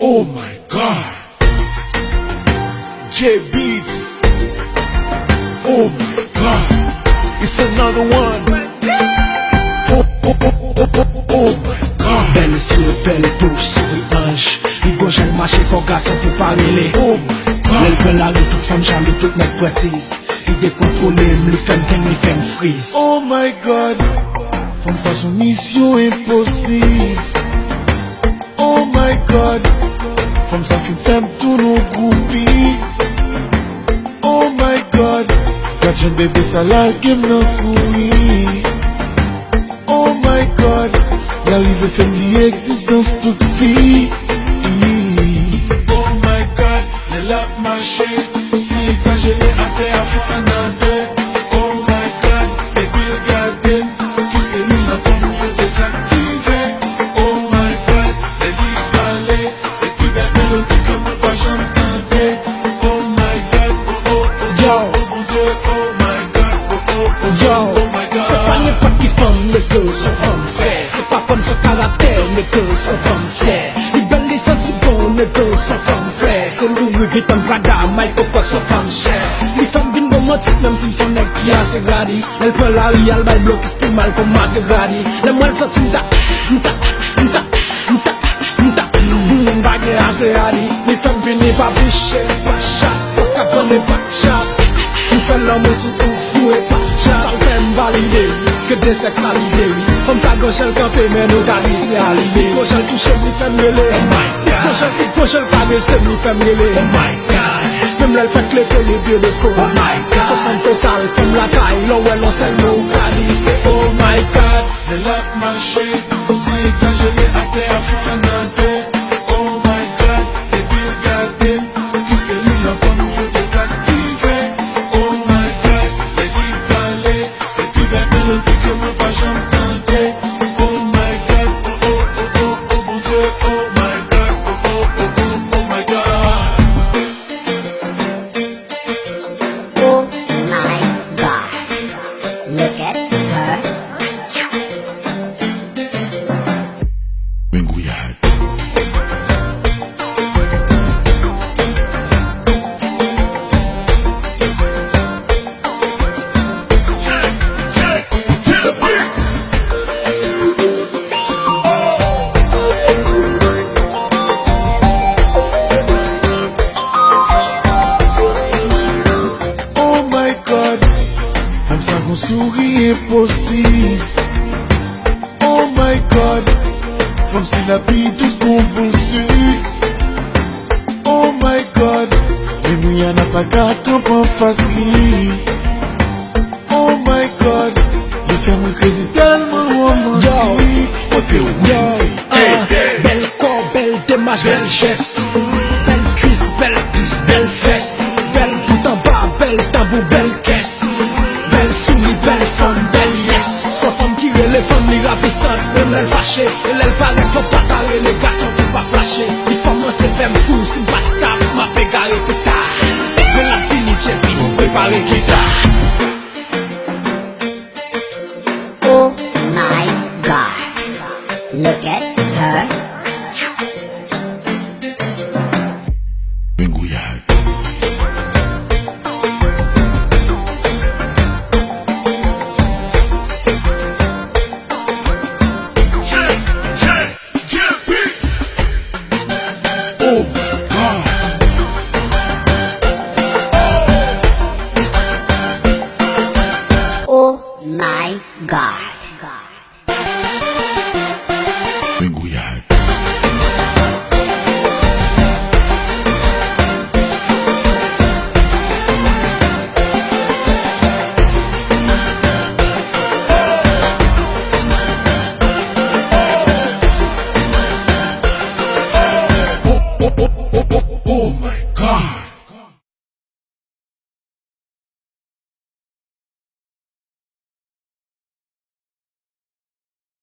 Oh my God, J Beats. Oh my God, it's another one. Oh my God. Belle souris, belle touche, souris ange. Li gauche elle marche, faut garçon pour parler. Oh my God. Elle peut la rue, toute femme jaloux, toute mec prétise. Il décontrôle, li femme gang, li femme freeze. Oh my God, femme ça son mission impossible. Oh my God, femme ça fait femme tout nos groupies. Oh my God, quand jeune bébé ça la game nan courir. Oh my God, la rive family existence toute vie. Oh my God, les lap marché, si exagéré à terre à fond en deux. Oh my God, les billes gardées, tous ces lignes là comme mieux désactivé. Oh my God, les livres parlés, c'est plus belle mélodie comme moi pas j'entendais. Oh my God, oh oh oh, Yo. oh mon Dieu, oh my God, oh oh oh, Yo, oh my God. c'est pas n'importe qui femme, les deux sont femmes frères. C'est pas femme sans caractère, les deux sont femmes fières. Les belles les sentiments, les deux sont femmes frères. C'est Louis Vuitton, Prada, Mike Coco sont femmes chères. Les femmes viennent romantiques, même si son nec qui a ses radis. Elle peut la rue, elle va bloquer, c'est plus mal comme Maserati. Les moelles sont une date, baguette assez radis. Les femmes viennent pas boucher, pas chat, pas capone, pas chat. Nous faisons l'homme sous tout fou et pas chat. Ça me fait valider que des sexes à l'idée, oui. Comme ça, gauche elle campé, mais nous c'est à l'idée. Gauche elle touche, lui fait mêler. Oh my God. Gauche elle caresse, lui fait mêler. Oh my God. Même là, elle fait les les vieux de faux. Oh my God. Sauf en total, comme la taille, là où elle en scène, nous c'est oh my God. Les lap marché, si exagéré à terre à fond en deux. Oh my God, les billes gardées, tous ces lignes là comme mieux désactivé. Oh my God, les livres parlés, c'est plus belle mélodie que moi pas j'entendais. Oh my God, oh oh oh oh, oh mon Dieu, oh my God, oh oh oh oh, oh my God. Oh my God, look at her. Menguyad. Oh my God, femme ça qu'on sourit impossible. Oh my God, femme c'est la vie tout ce qu'on poursuit. Oh my God, mais nous y'en a pas qu'à camp en face li. Oh my God, les femmes crazy tellement romantique. Belle corps, belle démarche, belle geste. Belle cuisse, belle fesse. Belle tout en bas, belle tambour, belle caisse. Belle souris, belle femme, belle yes. Soit femme qui est les femmes, les ravissantes. Même elle fâchée, et elle paraît faut pas carrer les garçons pour pas flasher. Il commence à faire fou, c'est une basta, m'a pégaré plus tard. Mais la fille, j'ai vite préparé guitare. Oh my God, look at her. Menguyad. Oh my God. Oh my God.